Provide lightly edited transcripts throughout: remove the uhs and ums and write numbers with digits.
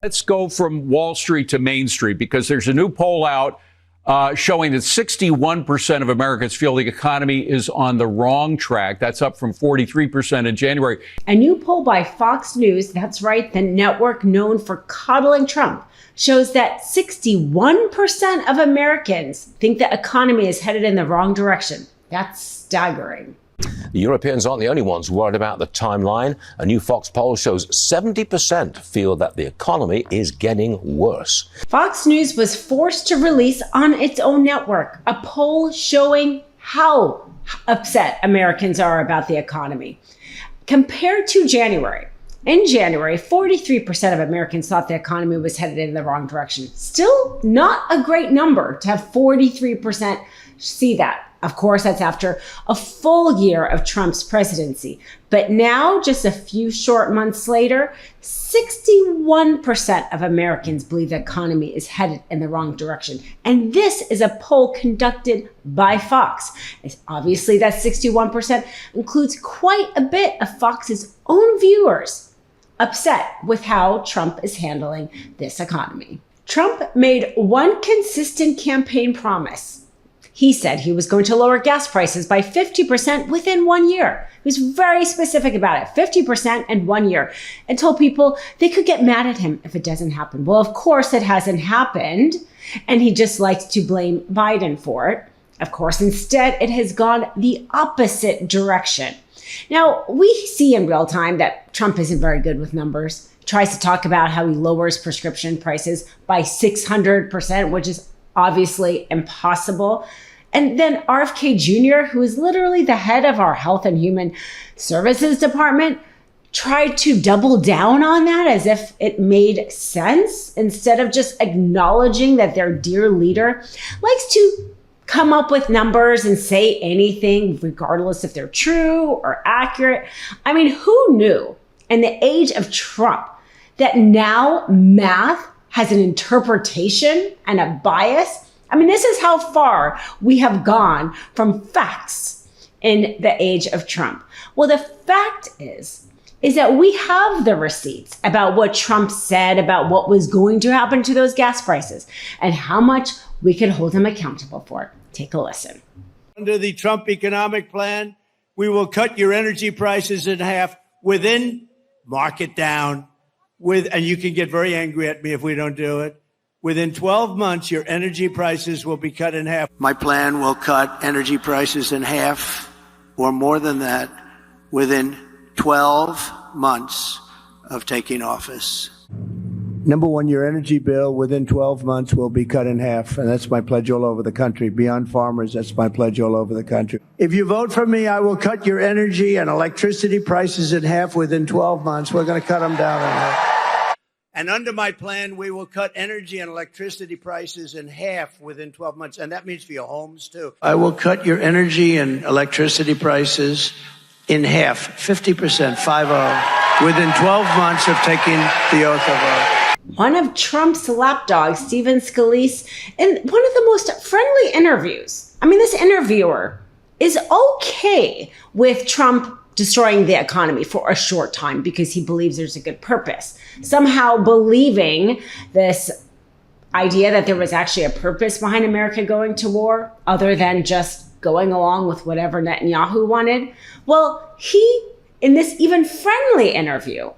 Let's go from Wall Street to Main Street because there's a new poll out showing that 61% of Americans feel the economy is on the wrong track. That's up from 43% in January. A new poll by Fox News, that's right, the network known for coddling Trump, shows that 61% of Americans think the economy is headed in the wrong direction. That's staggering. The Europeans aren't the only ones worried about the timeline. A new Fox poll shows 70% feel that the economy is getting worse. Fox News was forced to release on its own network a poll showing how upset Americans are about the economy. Compared to January, in January, 43% of Americans thought the economy was headed in the wrong direction. Still not a great number to have 43% see that. Of course, that's after a full year of Trump's presidency. But now, just a few short months later, 61% of Americans believe the economy is headed in the wrong direction. And this is a poll conducted by Fox. Obviously, that 61% includes quite a bit of Fox's own viewers upset with how Trump is handling this economy. Trump made one consistent campaign promise. He said he was going to lower gas prices by 50% within 1 year. He was very specific about it, 50% in 1 year, and told people they could get mad at him if it doesn't happen. Well, of course, it hasn't happened, and he just likes to blame Biden for it. Of course, instead, it has gone the opposite direction. Now, we see in real time that Trump isn't very good with numbers. He tries to talk about how he lowers prescription prices by 600%, which is obviously impossible. And then RFK Jr., who is literally the head of our Health and Human Services Department, tried to double down on that as if it made sense instead of just acknowledging that their dear leader likes to come up with numbers and say anything, regardless if they're true or accurate. I mean, who knew in the age of Trump that now math has an interpretation and a bias? I mean, this is how far we have gone from facts in the age of Trump. Well, the fact is that we have the receipts about what Trump said about what was going to happen to those gas prices and how much we could hold him accountable for it. Take a listen. Under the Trump economic plan, we will cut your energy prices in half within, mark it down, and you can get very angry at me if we don't do it. Within 12 months, your energy prices will be cut in half. My plan will cut energy prices in half or more than that within 12 months of taking office. Number one, your energy bill within 12 months will be cut in half. And that's my pledge all over the country. Beyond farmers, that's my pledge all over the country. If you vote for me, I will cut your energy and electricity prices in half within 12 months. We're going to cut them down in half. And under my plan, we will cut energy and electricity prices in half within 12 months. And that means for your homes, too. I will cut your energy and electricity prices in half, 50%, 50, within 12 months of taking the oath of office. One of Trump's lapdogs, Stephen Scalise, in one of the most friendly interviews. I mean, this interviewer is okay with Trump destroying the economy for a short time because he believes there's a good purpose. Somehow believing this idea that there was actually a purpose behind America going to war other than just going along with whatever Netanyahu wanted. Well, he, in this even friendly interview,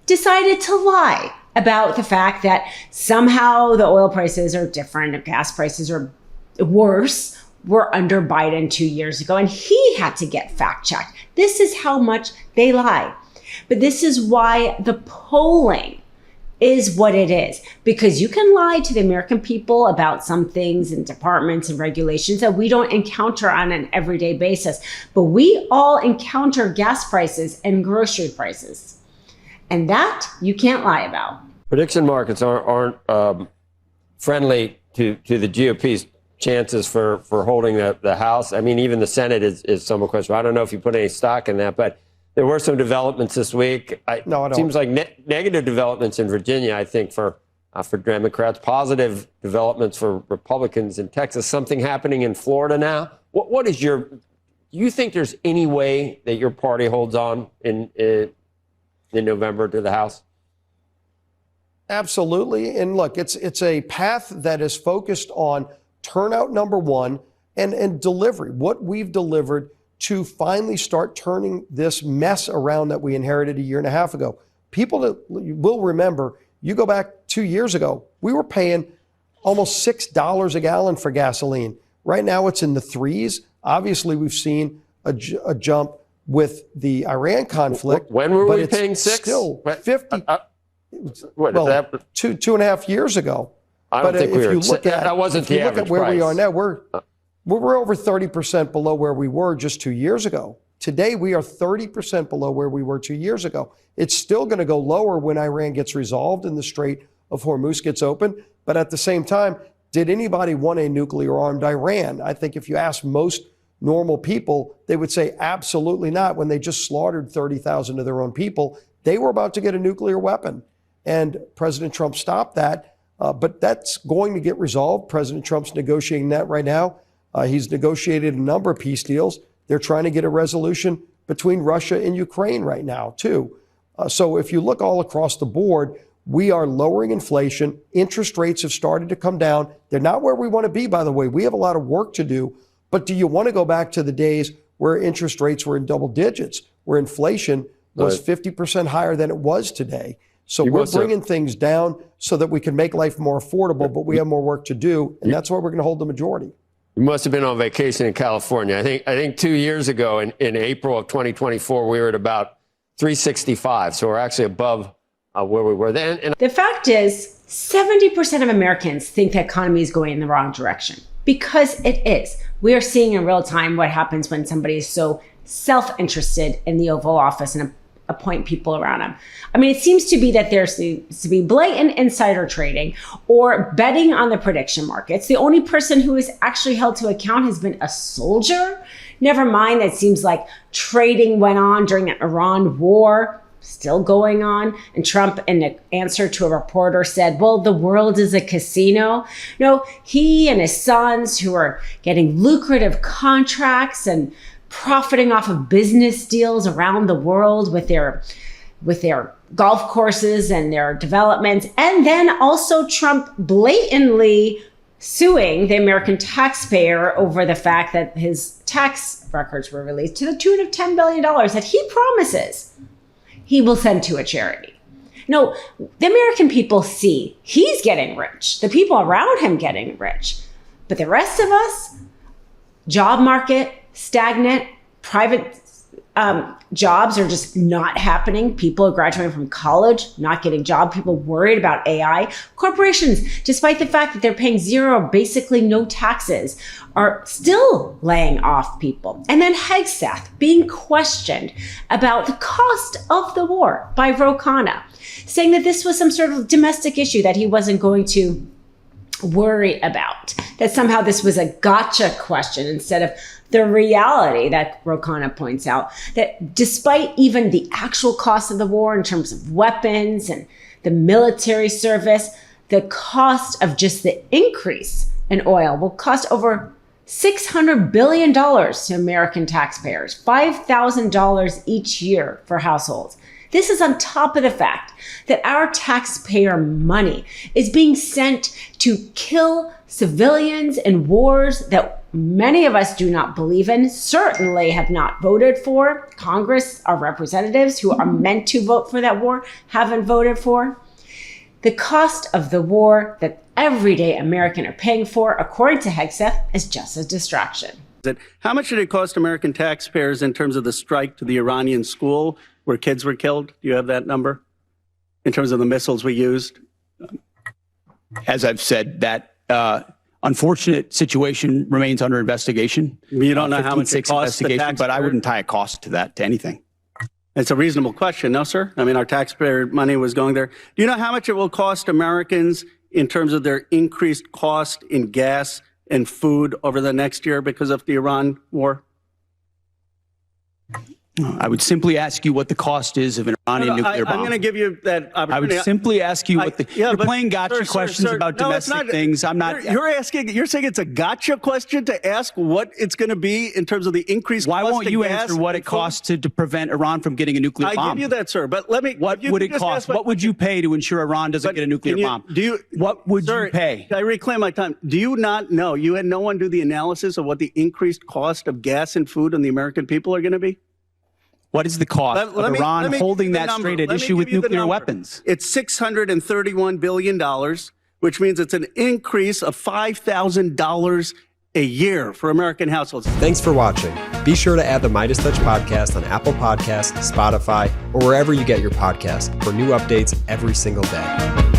decided to lie about the fact that somehow the oil prices are different, and gas prices are worse, were under Biden 2 years ago, and he had to get fact-checked. This is how much they lie. But this is why the polling is what it is, because you can lie to the American people about some things and departments and regulations that we don't encounter on an everyday basis. But we all encounter gas prices and grocery prices. And that you can't lie about. Prediction markets aren't friendly to the GOP's chances for holding the House. I mean, even the Senate is somewhat questionable. I don't know if you put any stock in that, but there were some developments this week. No, I don't. It seems like negative developments in Virginia, I think, for Democrats, positive developments for Republicans in Texas, something happening in Florida now. What is do you think there's any way that your party holds on in November to the House? Absolutely. And look, it's a path that is focused on turnout, number one, and delivery, what we've delivered to finally start turning this mess around that we inherited a year and a half ago. People that will remember, you go back 2 years ago, we were paying almost $6 a gallon for gasoline. Right now it's in the threes. Obviously, we've seen a jump with the Iran conflict. When were we paying $6? Still 50. What, well, 2.5 years ago. I don't think if we were. You look at, that wasn't the average look at where price. we are now, we're over 30% below where we were just 2 years ago. Today, we are 30% below where we were 2 years ago. It's still going to go lower when Iran gets resolved and the Strait of Hormuz gets open. But at the same time, did anybody want a nuclear-armed Iran? I think if you ask most normal people, they would say absolutely not. When they just slaughtered 30,000 of their own people, they were about to get a nuclear weapon. And President Trump stopped that. But that's going to get resolved. President Trump's negotiating that right now. He's negotiated a number of peace deals. They're trying to get a resolution between Russia and Ukraine right now, too. So if you look all across the board, we are lowering inflation. Interest rates have started to come down. They're not where we want to be, by the way. We have a lot of work to do. But do you want to go back to the days where interest rates were in double digits, where inflation was 50% higher than it was today? So we're bringing things down so that we can make life more affordable, but we have more work to do, and that's why we're going to hold the majority. You must have been on vacation in California. I think 2 years ago, in April of 2024, we were at about 365. So we're actually above where we were then. And the fact is, 70% of Americans think the economy is going in the wrong direction, because it is. We are seeing in real time what happens when somebody is so self-interested in the Oval Office and appoint people around him. I mean, it seems to be that there seems to be blatant insider trading or betting on the prediction markets. The only person who is actually held to account has been a soldier. Never mind, it seems like trading went on during the Iran war, still going on. And Trump, in an answer to a reporter, said, well, the world is a casino. No, he and his sons, who are getting lucrative contracts and profiting off of business deals around the world with their golf courses and their developments. And then also Trump blatantly suing the American taxpayer over the fact that his tax records were released to the tune of $10 billion that he promises he will send to a charity. No, the American people see he's getting rich, the people around him getting rich. But the rest of us, job market, stagnant, private jobs are just not happening. People are graduating from college, not getting jobs. People worried about AI. Corporations, despite the fact that they're paying zero, basically no taxes, are still laying off people. And then Hegseth being questioned about the cost of the war by Ro Khanna, saying that this was some sort of domestic issue that he wasn't going to worry about, that somehow this was a gotcha question instead of the reality that Ro Khanna points out, that despite even the actual cost of the war in terms of weapons and the military service, the cost of just the increase in oil will cost over $600 billion to American taxpayers, $5,000 each year for households. This is on top of the fact that our taxpayer money is being sent to kill civilians in wars that many of us do not believe in, certainly have not voted for. Congress, our representatives who are meant to vote for that war, haven't voted for. The cost of the war that everyday Americans are paying for, according to Hegseth, is just a distraction. How much did it cost American taxpayers in terms of the strike to the Iranian school where kids were killed? Do you have that number in terms of the missiles we used? As I've said, that unfortunate situation remains under investigation. You don't know how much it costs the taxpayer? But I wouldn't tie a cost to anything. It's a reasonable question, no, sir? I mean, our taxpayer money was going there. Do you know how much it will cost Americans in terms of their increased cost in gas and food over the next year because of the Iran war? I would simply ask you what the cost is of an Iranian nuclear bomb. I'm going to give you that I opportunity. would simply ask you what the. You're but, playing gotcha questions about domestic things. I'm not. You're saying it's a gotcha question to ask what it's going to be in terms of the increased Why cost won't of you gas answer what and it costs to prevent Iran from getting a nuclear bomb? I give you that, sir. But let me. What would it cost? What would you pay to ensure Iran doesn't get a nuclear bomb? What would you pay? I reclaim my time. Do you not know? You had no one do the analysis of what the increased cost of gas and food on the American people are going to be? What is the cost of Iran holding that straight at issue with nuclear weapons? It's $631 billion, which means it's an increase of $5,000 a year for American households. Thanks for watching. Be sure to add the MeidasTouch podcast on Apple Podcasts, Spotify, or wherever you get your podcasts for new updates every single day.